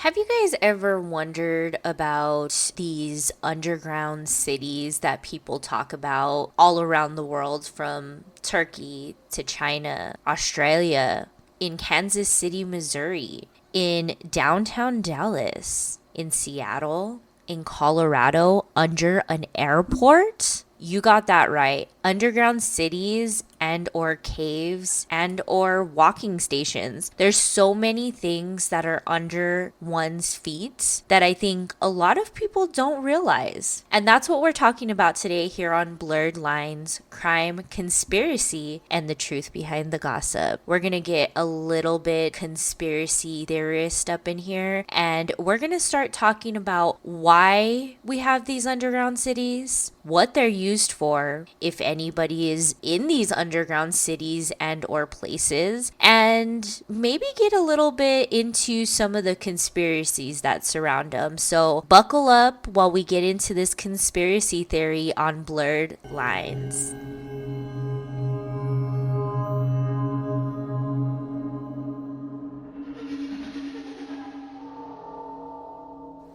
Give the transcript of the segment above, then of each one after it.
Have you guys ever wondered about these underground cities that people talk about all around the world, from Turkey to China, Australia, in Kansas City, Missouri, in downtown Dallas, in Seattle, in Colorado, under an airport? You got that right. Underground cities and or caves and or walking stations. There's so many things that are under one's feet that I think a lot of people don't realize. And that's what we're talking about today here on Blurred Lines, Crime, Conspiracy, and the Truth Behind the Gossip. We're going to get a little bit conspiracy theorist up in here, and we're going to start talking about why we have these underground cities, what they're used for, if anybody is in these underground cities and or places, and maybe get a little bit into some of the conspiracies that surround them. So buckle up while we get into this conspiracy theory on Blurred Lines.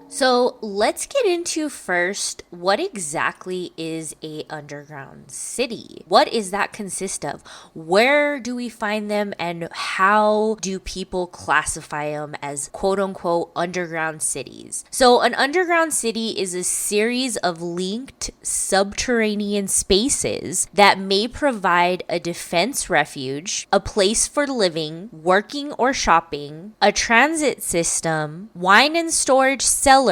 So let's get into first, what exactly is a underground city? What does that consist of? Where do we find them, and how do people classify them as quote unquote underground cities? So an underground city is a series of linked subterranean spaces that may provide a defense refuge, a place for living, working or shopping, a transit system, wine and storage cellars,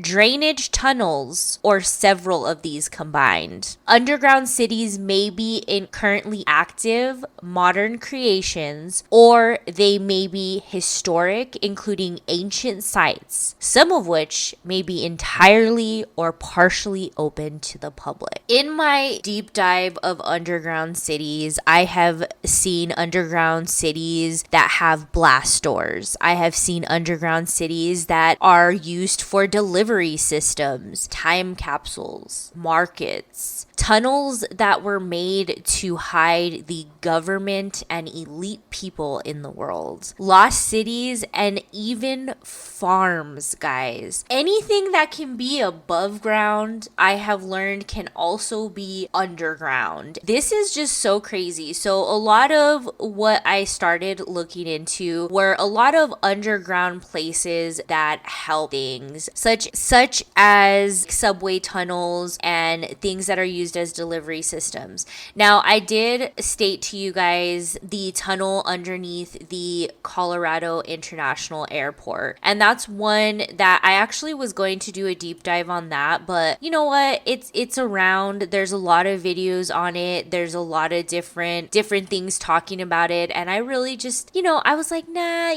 drainage tunnels, or several of these combined. Underground cities may be in currently active modern creations, or they may be historic, including ancient sites, some of which may be entirely or partially open to the public. In my deep dive of underground cities, I have seen underground cities that have blast doors. I have seen underground cities that are used for delivery systems, time capsules, markets, tunnels that were made to hide the government and elite people in the world, lost cities, and even farms, guys. Anything that can be above ground, I have learned, can also be underground. This is just so crazy. So a lot of what I started looking into were a lot of underground places that help things, such as subway tunnels and things that are used as delivery systems. Now, I did state to you guys the tunnel underneath the Colorado International Airport, and that's one that I actually was going to do a deep dive on that, but you know what, it's around. There's a lot of videos on it, there's a lot of different things talking about it, and I really just, I was like, nah,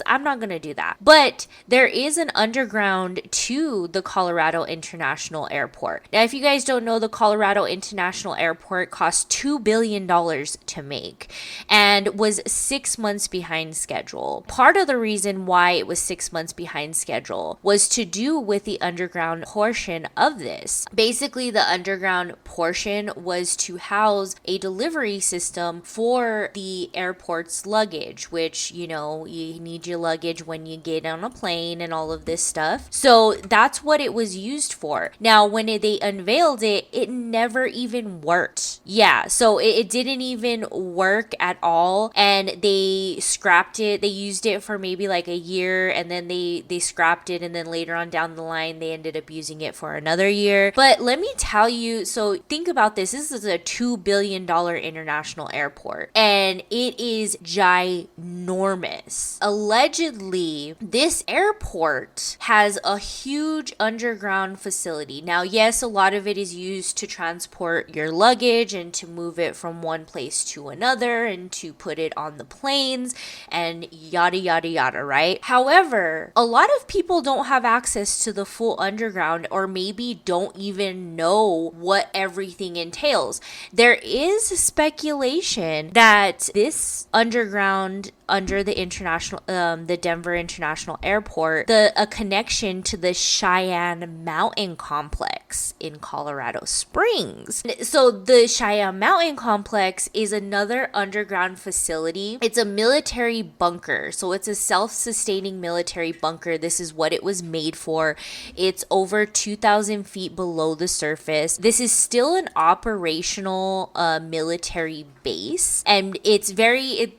I'm not gonna do that. But there is an underground to the Colorado International Airport. Now, if you guys don't know, the Colorado International Airport cost $2 billion to make and was 6 months behind schedule. Part of the reason why it was 6 months behind schedule was to do with the underground portion of this. Basically, the underground portion was to house a delivery system for the airport's luggage, which, you need your luggage when you get on a plane and all of this stuff. So that's what it was used for. Now, when they unveiled it, it never even worked. Yeah, so it didn't even work at all, and they scrapped it. They used it for maybe like a year, and then they scrapped it, and then later on down the line, they ended up using it for another year. But let me tell you, so think about this. This is a $2 billion international airport, and it is ginormous. Allegedly, this airport has a huge underground facility. Now, yes, a lot of it is used to transport your luggage and to move it from one place to another and to put it on the planes and yada, yada, yada, right? However, a lot of people don't have access to the full underground, or maybe don't even know what everything entails. There is speculation that this underground under the the Denver International Airport, a connection to the Cheyenne Mountain Complex in Colorado. Springs. So the Cheyenne Mountain Complex is another underground facility. It's a military bunker. So it's a self-sustaining military bunker. This is what it was made for. It's over 2,000 feet below the surface. This is still an operational military base, and it's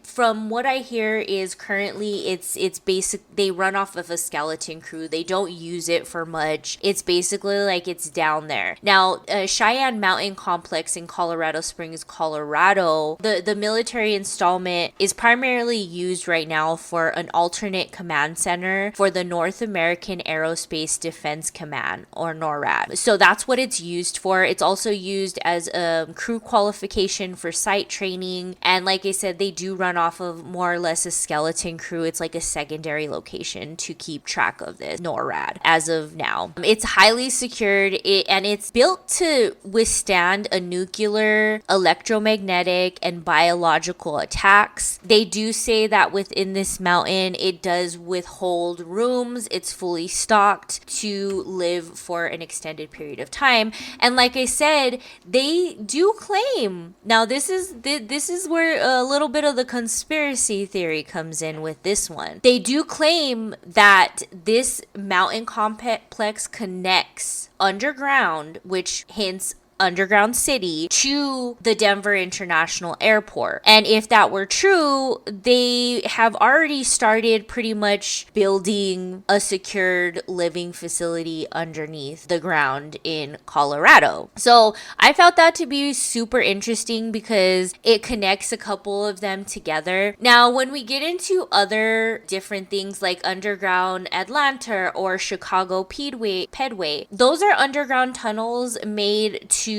from what I hear is currently it's basic. They run off of a skeleton crew. They don't use it for much. It's basically like it's down there. Now, Cheyenne Mountain Complex in Colorado Springs, Colorado, the military installment is primarily used right now for an alternate command center for the North American Aerospace Defense Command, or NORAD. So that's what it's used for. It's also used as a crew qualification for site training. And like I said, they do run off of more or less a skeleton crew. It's like a secondary location to keep track of this NORAD as of now. It's highly secured, and it's built to withstand a nuclear, electromagnetic, and biological attacks. They do say that within this mountain, it does withhold rooms. It's fully stocked to live for an extended period of time. And like I said, they do claim, now this is where a little bit of the conspiracy theory comes in with this one. They do claim that this mountain complex connects underground, which hints underground city, to the Denver International Airport. And if that were true, they have already started pretty much building a secured living facility underneath the ground in Colorado. So I felt that to be super interesting because it connects a couple of them together. Now, when we get into other different things like underground Atlanta or Chicago Pedway, those are underground tunnels made to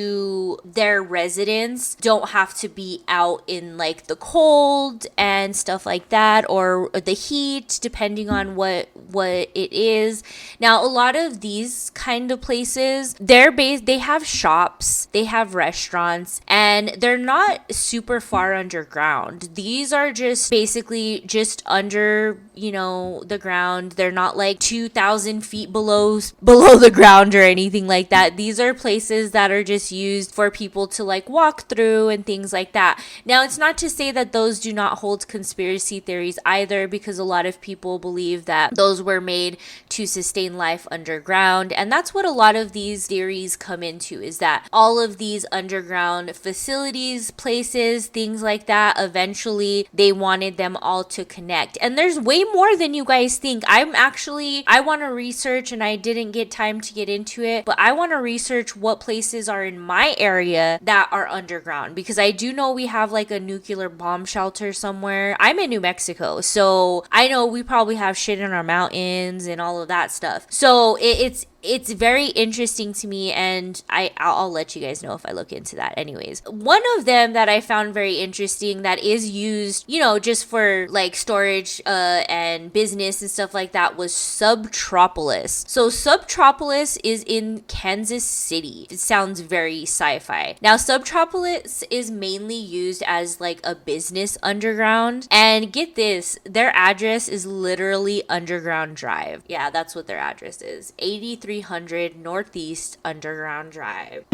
their residents don't have to be out in like the cold and stuff like that, or the heat, depending on what it is. Now, a lot of these kind of places, they have shops, they have restaurants, and they're not super far underground. These are just basically just under, the ground. They're not like 2,000 feet below the ground or anything like that. These are places that are just used for people to like walk through and things like that. Now, it's not to say that those do not hold conspiracy theories either, because a lot of people believe that those were made to sustain life underground. And that's what a lot of these theories come into, is that all of these underground facilities, places, things like that, eventually they wanted them all to connect. And there's way more than you guys think. I want to research, and I didn't get time to get into it, but I want to research what places are in my area that are underground, because I do know we have like a nuclear bomb shelter somewhere. I'm in New Mexico, so I know we probably have shit in our mountains and all of that stuff. So it's very interesting to me, and I'll let you guys know if I look into that. Anyways, one of them that I found very interesting that is used, just for like storage and business and stuff like that, was Subtropolis. So Subtropolis is in Kansas City. It sounds very sci-fi. Now, Subtropolis is mainly used as like a business underground, and get this, their address is literally Underground Drive. Yeah, that's what their address is. 8300 Northeast Underground Drive.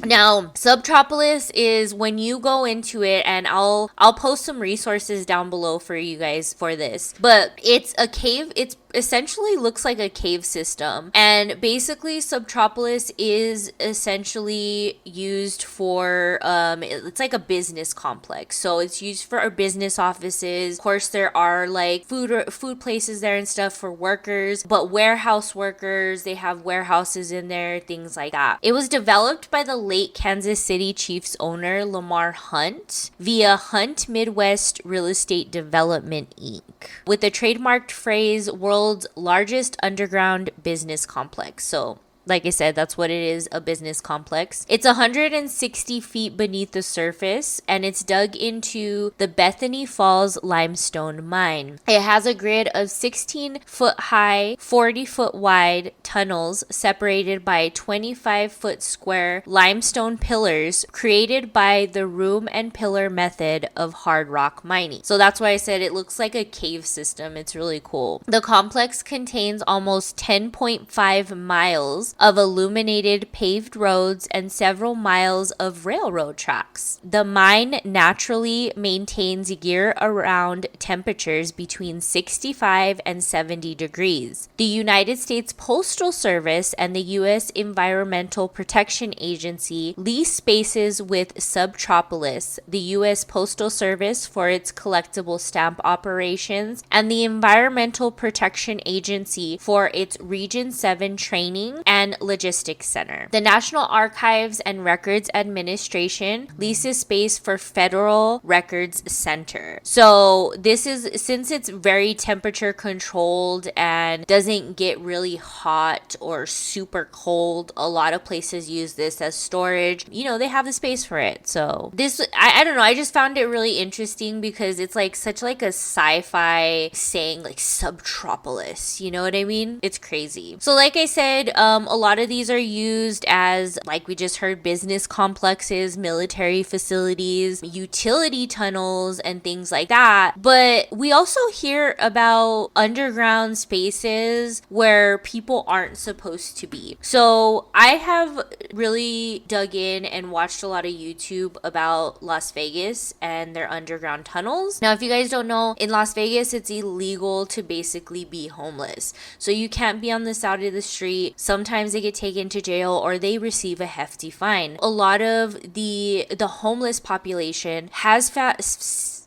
Now, Subtropolis is, when you go into it, and I'll post some resources down below for you guys for this, but it's a cave. It's essentially looks like a cave system, and basically Subtropolis is essentially used for it's like a business complex. So it's used for our business offices. Of course, there are like food places there and stuff for workers, but warehouse workers, they have warehouses in there, things like that. It was developed by the late Kansas City Chiefs owner Lamar Hunt via Hunt Midwest Real Estate Development Inc. with the trademarked phrase "world's largest underground business complex." So, like I said, that's what it is, a business complex. It's 160 feet beneath the surface, and it's dug into the Bethany Falls limestone mine. It has a grid of 16-foot high, 40-foot wide tunnels separated by 25-foot square limestone pillars created by the room and pillar method of hard rock mining. So that's why I said it looks like a cave system. It's really cool. The complex contains almost 10.5 miles of illuminated paved roads and several miles of railroad tracks. The mine naturally maintains year-round temperatures between 65 and 70 degrees. The United States Postal Service and the U.S. Environmental Protection Agency lease spaces with Subtropolis, the U.S. Postal Service for its collectible stamp operations, and the Environmental Protection Agency for its Region 7 Training and Logistics Center. The National Archives and Records Administration leases space for Federal Records Center. So this is, since it's very temperature controlled and doesn't get really hot or super cold, a lot of places use this as storage. You know, they have the space for it. So this, I don't know, I just found it really interesting because it's like such like a sci-fi saying, like subtropolis, you know what I mean? It's crazy. So like I said, a lot of these are used as, like we just heard, business complexes, military facilities, utility tunnels, and things like that. But we also hear about underground spaces where people aren't supposed to be. So I have really dug in and watched a lot of YouTube about Las Vegas and their underground tunnels. Now, if you guys don't know, in Las Vegas, it's illegal to basically be homeless. So you can't be on the side of the street. Sometimes they get taken to jail or they receive a hefty fine. A lot of the homeless population has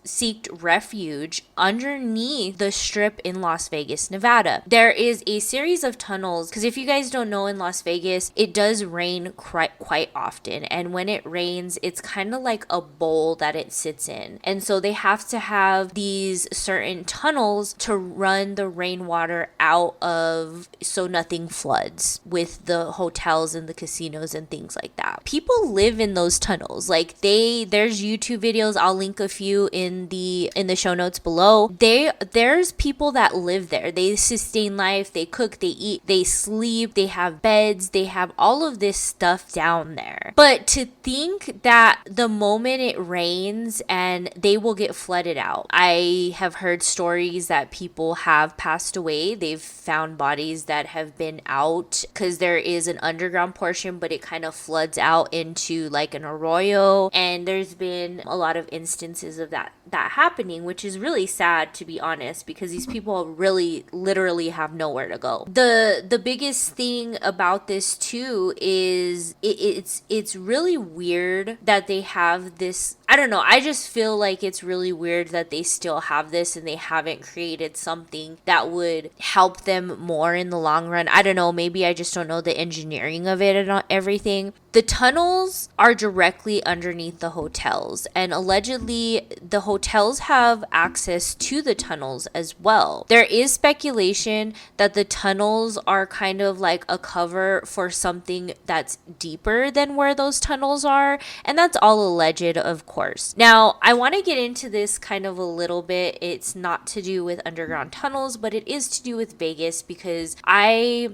seeked refuge underneath the strip in Las Vegas, Nevada. There is a series of tunnels, because if you guys don't know, in Las Vegas, it does rain quite often. And when it rains, it's kind of like a bowl that it sits in. And so they have to have these certain tunnels to run the rainwater out of so nothing floods with the hotels and the casinos and things like that. People live in those tunnels. Like there's YouTube videos, I'll link a few in the show notes below. There's people that live there. They sustain life, they cook, they eat, they sleep, they have beds, they have all of this stuff down there. But to think that the moment it rains and they will get flooded out. I have heard stories that people have passed away. They've found bodies that have been out because there is an underground portion, but it kind of floods out into like an arroyo. And there's been a lot of instances of that happening, which is really sad, to be honest, because these people really literally have nowhere to go. The biggest thing about this too is it's really weird that they have this. I don't know, I just feel like it's really weird that they still have this and they haven't created something that would help them more in the long run. I don't know, maybe I just don't know the engineering of it and everything. The tunnels are directly underneath the hotels, and allegedly the hotels have access to the tunnels as well. There is speculation that the tunnels are kind of like a cover for something that's deeper than where those tunnels are, and that's all alleged, of course. Now, I want to get into this kind of a little bit. It's not to do with underground tunnels, but it is to do with Vegas, because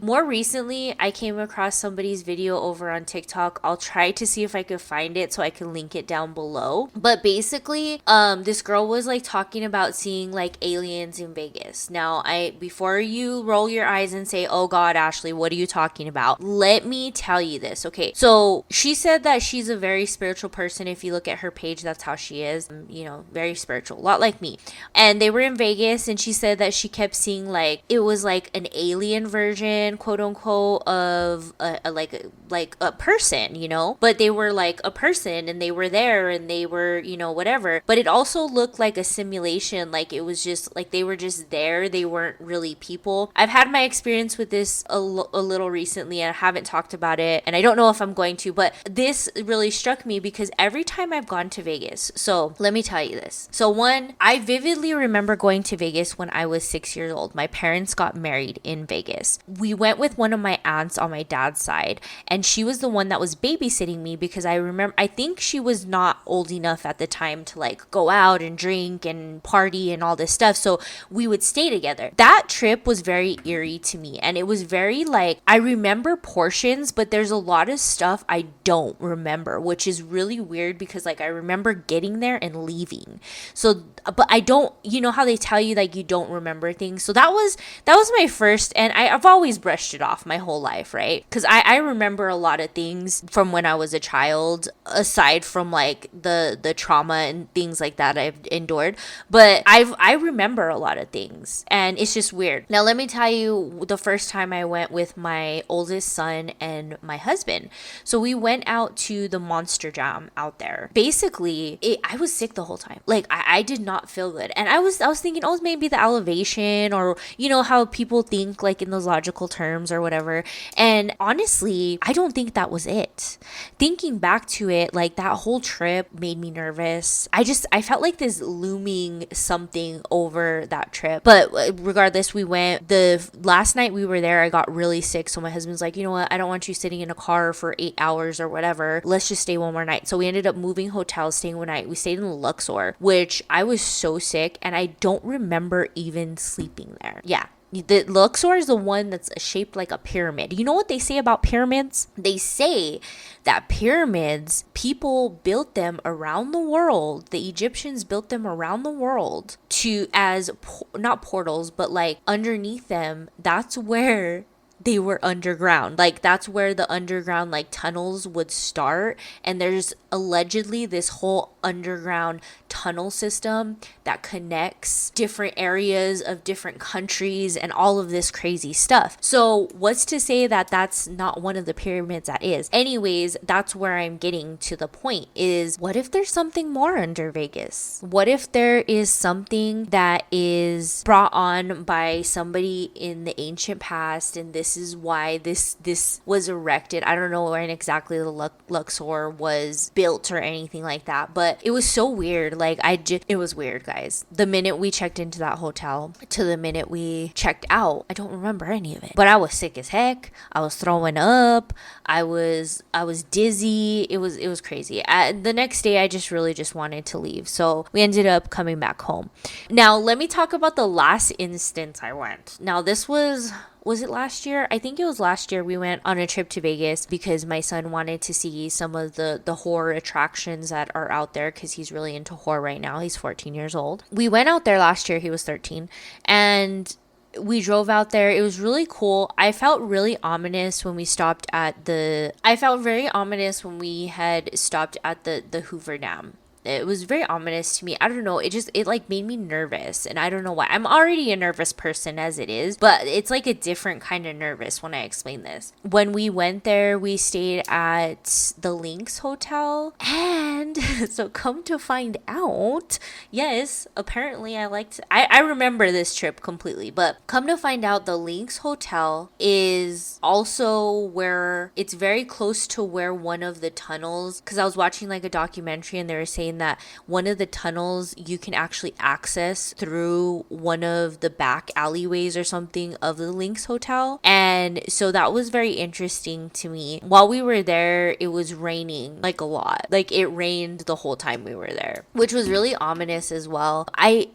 more recently I came across somebody's video over on TikTok. I'll try to see if I could find it so I can link it down below. But basically, this girl was like talking about seeing like aliens in Vegas. Now, before you roll your eyes and say, "Oh God, Ashley, what are you talking about?" Let me tell you this, okay? So she said that she's a very spiritual person. If you look at her page, that's how she is. You know, very spiritual, a lot like me. And they were in Vegas, and she said that she kept seeing like it was like an alien version, quote unquote, of a person, you know, but they were like a person and they were there and they were, you know, whatever. But it also looked like a simulation, like it was just like they were just there. They weren't really people. I've had my experience with this a little recently, and I haven't talked about it, and I don't know if I'm going to, but this really struck me because every time I've gone to Vegas, so let me tell you this. So one, I vividly remember going to Vegas when I was 6 years old. My parents got married in Vegas. We went with one of my aunts on my dad's side, and she was the one that was was babysitting me because I think she was not old enough at the time to like go out and drink and party and all this stuff. So we would stay together. That trip was very eerie to me. And it was very like, I remember portions, but there's a lot of stuff I don't remember, which is really weird because like I remember getting there and leaving. So, but I don't, you know how they tell you like you don't remember things. So that was my first, and I've always brushed it off my whole life, right? Because I remember a lot of things from when I was a child, aside from like the trauma and things like that I've endured. But I remember a lot of things, and it's just weird. Now let me tell you the first time I went with my oldest son and my husband. So we went out to the Monster Jam out there. Basically, I was sick the whole time. Like I did not feel good, and I was thinking, oh, maybe the elevation, or you know how people think like in those logical terms or whatever. And honestly, I don't think that was it. Thinking back to it, like that whole trip made me nervous. I felt like this looming something over that trip. But regardless, we went. The last night we were there, I got really sick. So my husband's like, you know what? I don't want you sitting in a car for 8 hours or whatever. Let's just stay one more night. So we ended up moving hotels, staying one night. We stayed in the Luxor, which I was so sick and I don't remember even sleeping there. Yeah. The Luxor is the one that's shaped like a pyramid. You know what they say about pyramids? They say that pyramids, people built them around the world. The Egyptians built them around the world to, as not portals, but like underneath them, that's where they were underground. Like that's where the underground like tunnels would start. And there's allegedly this whole underground tunnel system that connects different areas of different countries and all of this crazy stuff. So what's to say that that's not one of the pyramids that is? Anyways, that's where I'm getting to the point is, what if there's something more under Vegas? What if there is something that is brought on by somebody in the ancient past, and this is why this was erected? I don't know when exactly the Luxor was built or anything like that, but it was so weird. Like it was weird, guys. The minute we checked into that hotel to the minute we checked out, I don't remember any of it. But I was sick as heck. I was throwing up. I was dizzy. It was crazy. The next day, I just really just wanted to leave. So we ended up coming back home. Now let me talk about the last instance I went. Now this was it last year? I think it was last year. We went on a trip to Vegas because my son wanted to see some of the horror attractions that are out there because he's really into horror right now. He's 14 years old. We went out there last year. He was 13. And we drove out there. It was really cool. I felt really ominous when we stopped at I felt very ominous when we had stopped at the Hoover Dam. It was very ominous to me. I don't know. It like made me nervous, and I don't know why. I'm already a nervous person as it is, but it's like a different kind of nervous when I explain this. When we went there, we stayed at the Lynx Hotel, and so come to find out, yes, apparently I remember this trip completely, but come to find out the Lynx Hotel is also where it's very close to where one of the tunnels, because I was watching like a documentary and they were saying that one of the tunnels you can actually access through one of the back alleyways or something of the Lynx Hotel. And so that was very interesting to me. While we were there, it was raining like a lot. Like it rained the whole time we were there, which was really ominous as well.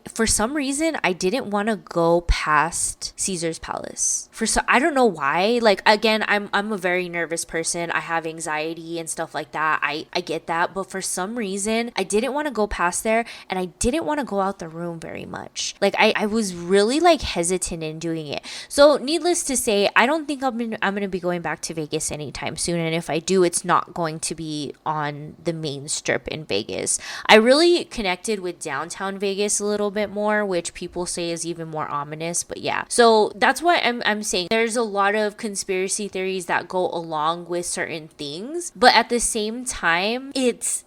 For some reason, I didn't want to go past Caesar's Palace. I don't know why. Like again, I'm a very nervous person. I have anxiety and stuff like that. I get that, but for some reason, I didn't want to go past there, and I didn't want to go out the room very much. Like I was really like hesitant in doing it. So needless to say, I don't think I'm gonna be going back to Vegas anytime soon, and if I do, it's not going to be on the main strip in Vegas. I really connected with downtown Vegas a little bit more, which people say is even more ominous, but yeah. So that's why I'm saying there's a lot of conspiracy theories that go along with certain things, but at the same time, it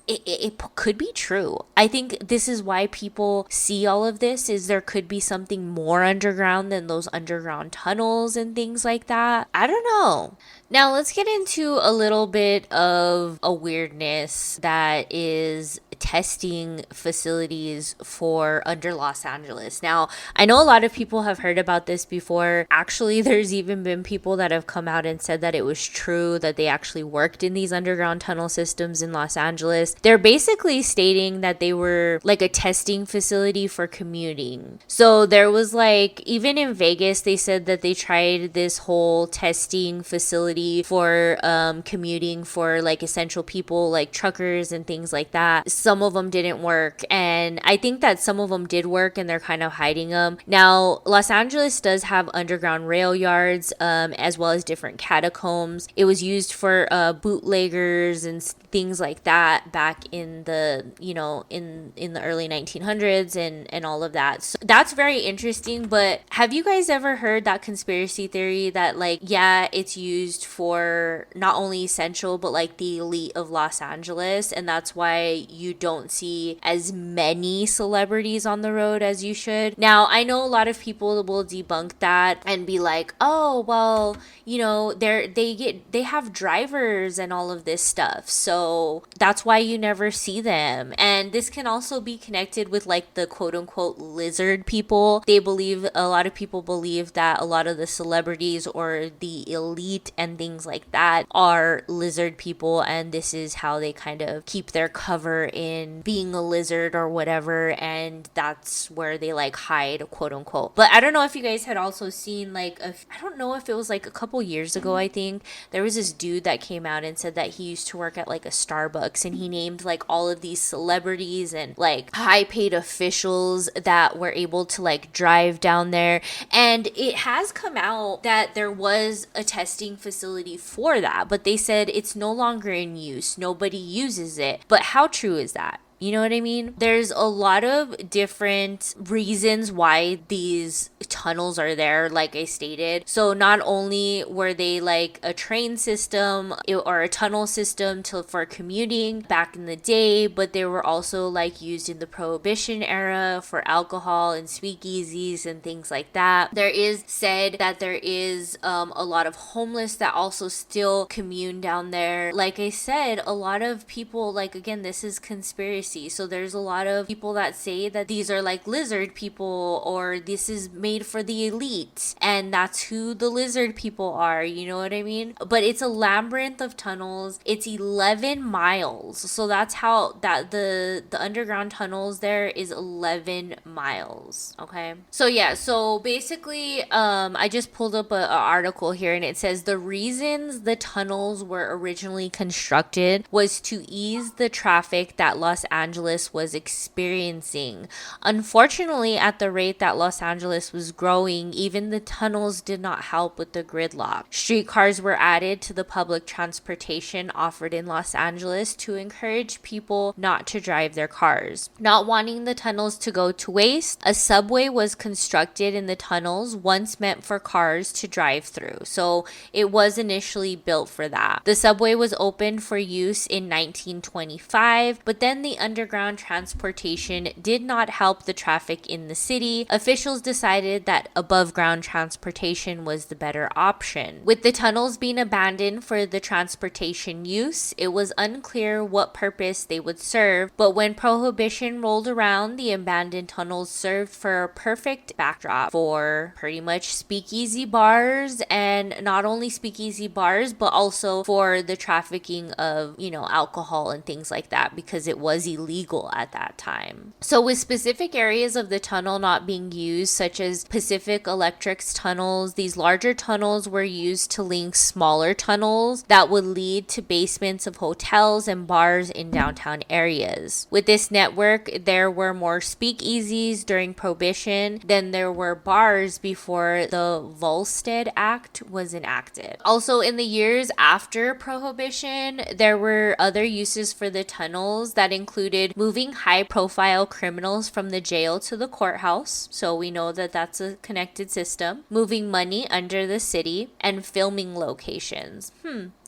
could be be true. I think this is why people see all of this, is there could be something more underground than those underground tunnels and things like that. I don't know. Now let's get into a little bit of a weirdness that is testing facilities for under Los Angeles. Now, I know a lot of people have heard about this before. Actually, there's even been people that have come out and said that it was true, that they actually worked in these underground tunnel systems in Los Angeles. They're basically stating that they were like a testing facility for commuting. So there was like, even in Vegas, they said that they tried this whole testing facility for commuting for like essential people like truckers and things like that. Some of them didn't work, and I think that some of them did work and they're kind of hiding them. Now, Los Angeles does have underground rail yards as well as different catacombs. It was used for bootleggers and things like that back in the, you know, in the early 1900s and all of that. So that's very interesting. But have you guys ever heard that conspiracy theory that like, yeah, it's used for not only essential but like the elite of Los Angeles, and that's why you don't see as many celebrities on the road as you should? Now, I know a lot of people will debunk that and be like, oh, well, you know, they have drivers and all of this stuff, so that's why you never see them. And this can also be connected with like the quote unquote lizard people. A lot of people believe that a lot of the celebrities or the elite and things like that are lizard people, and this is how they kind of keep their cover in being a lizard or whatever, and that's where they like hide, quote unquote. But I don't know if you guys had also seen like I don't know if it was like a couple years ago, I think there was this dude that came out and said that he used to work at like a Starbucks, and he named like all of these celebrities and like high paid officials that were able to like drive down there. And it has come out that there was a testing facility for that, but they said it's no longer in use. Nobody uses it. But how true is that? You know what I mean? There's a lot of different reasons why these tunnels are there, like I stated. So not only were they like a train system or a tunnel system for commuting back in the day, but they were also like used in the Prohibition era for alcohol and speakeasies and things like that. There is said that there is a lot of homeless that also still commune down there. Like I said, a lot of people, like, again, this is conspiracy. So there's a lot of people that say that these are like lizard people, or this is made for the elite, and that's who the lizard people are, you know what I mean? But it's a labyrinth of tunnels. It's 11 miles. So that's how that the underground tunnels there is 11 miles. Okay. So yeah, so basically I just pulled up a article here, and it says the reasons the tunnels were originally constructed was to ease the traffic that Los Angeles was experiencing. Unfortunately, at the rate that Los Angeles was growing, even the tunnels did not help with the gridlock. Streetcars were added to the public transportation offered in Los Angeles to encourage people not to drive their cars. Not wanting the tunnels to go to waste, a subway was constructed in the tunnels, once meant for cars to drive through. So it was initially built for that. The subway was opened for use in 1925, but then the underground transportation did not help the traffic in the city. Officials decided that above ground transportation was the better option. With the tunnels being abandoned for the transportation use, it was unclear what purpose they would serve, but when Prohibition rolled around, the abandoned tunnels served for a perfect backdrop for pretty much speakeasy bars, and not only speakeasy bars, but also for the trafficking of, you know, alcohol and things like that, because it was illegal at that time. So with specific areas of the tunnel not being used, such as Pacific Electric's tunnels, these larger tunnels were used to link smaller tunnels that would lead to basements of hotels and bars in downtown areas. With this network, there were more speakeasies during Prohibition than there were bars before the Volstead Act was enacted. Also, in the years after Prohibition, there were other uses for the tunnels that included moving high-profile criminals from the jail to the courthouse, so we know that that's a connected system, moving money under the city, and filming locations.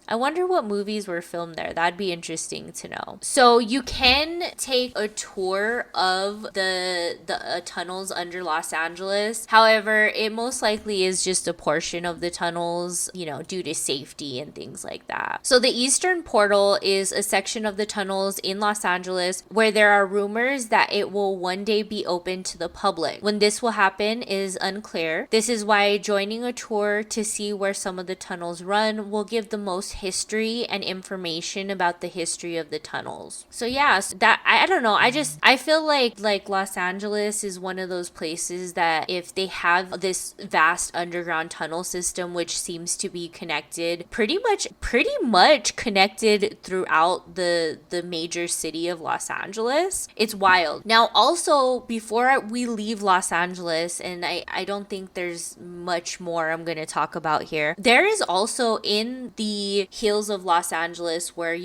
I wonder what movies were filmed there. That'd be interesting to know. So you can take a tour of the tunnels under Los Angeles. However, it most likely is just a portion of the tunnels, due to safety and things like that. So the Eastern Portal is a section of the tunnels in Los Angeles where there are rumors that it will one day be open to the public. When this will happen is unclear. This is why joining a tour to see where some of the tunnels run will give the most history and information about the history of the tunnels. So yeah, so that I don't know. I feel like Los Angeles is one of those places that if they have this vast underground tunnel system which seems to be connected pretty much connected throughout the major city of Los Angeles, it's wild. Now also, before we leave Los Angeles, and I don't think there's much more I'm going to talk about here, there is also in the hills of Los Angeles where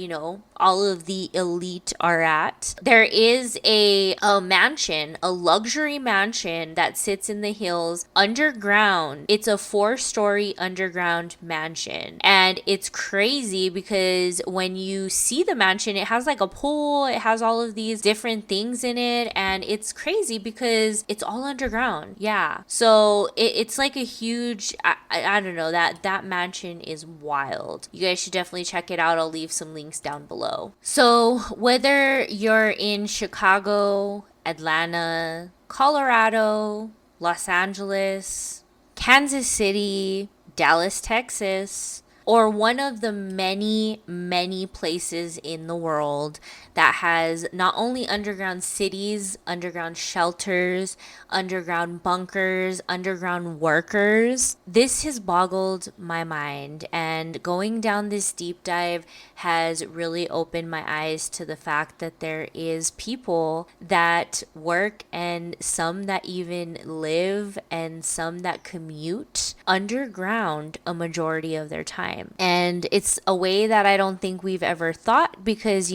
all of the elite are at, there is a mansion, a luxury mansion that sits in the hills underground. It's a 4-story underground mansion, and it's crazy because when you see the mansion, it has like a pool, it has all of these different things in it, and it's crazy because it's all underground. Yeah, so it's like a huge, I don't know, that mansion is wild. You guys should definitely check it out. I'll leave some links down below. So whether you're in Chicago, Atlanta, Colorado, Los Angeles, Kansas City, Dallas, Texas, or one of the many, many places in the world that has not only underground cities, underground shelters, underground bunkers, underground workers, this has boggled my mind. And going down this deep dive has really opened my eyes to the fact that there is people that work, and some that even live, and some that commute underground a majority of their time. And it's a way that I don't think we've ever thought, because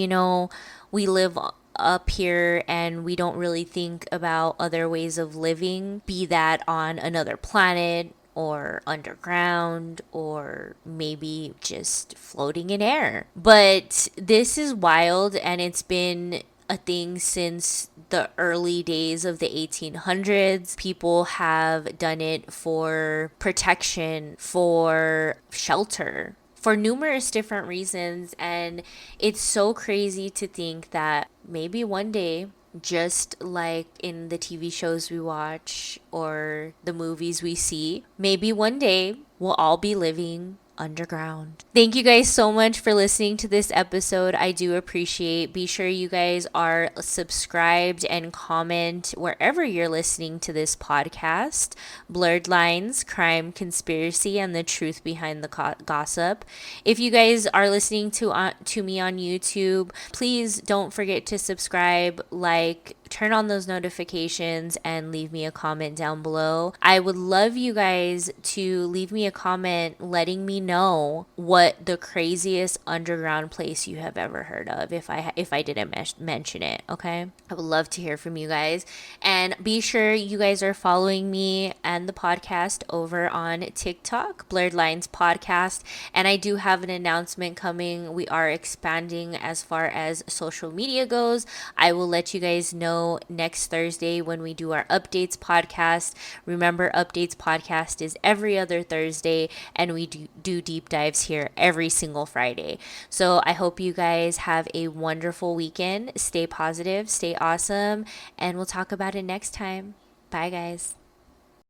we live up here and we don't really think about other ways of living, be that on another planet or underground or maybe just floating in air. But this is wild, and it's been a thing since the early days of the 1800s. People have done it for protection, for shelter, for numerous different reasons. And it's so crazy to think that maybe one day, just like in the TV shows we watch or the movies we see, maybe one day we'll all be living underground. Thank you guys so much for listening to this episode. I do appreciate. Be sure you guys are subscribed and comment wherever you're listening to this podcast. Blurred Lines, Crime, Conspiracy, and the Truth Behind the Gossip. If you guys are listening to me on YouTube, please don't forget to subscribe, turn on those notifications, and leave me a comment down below. I would love you guys to leave me a comment letting me know what the craziest underground place you have ever heard of, if I didn't mention it. Okay, I would love to hear from you guys. And be sure you guys are following me and the podcast over on TikTok, Blurred Lines Podcast. And I do have an announcement coming. We are expanding as far as social media goes. I will let you guys know next Thursday when we do our updates podcast. Remember, updates podcast is every other Thursday, and we do deep dives here every single Friday. So I hope you guys have a wonderful weekend. Stay positive, stay awesome, and we'll talk about it next time. Bye, guys.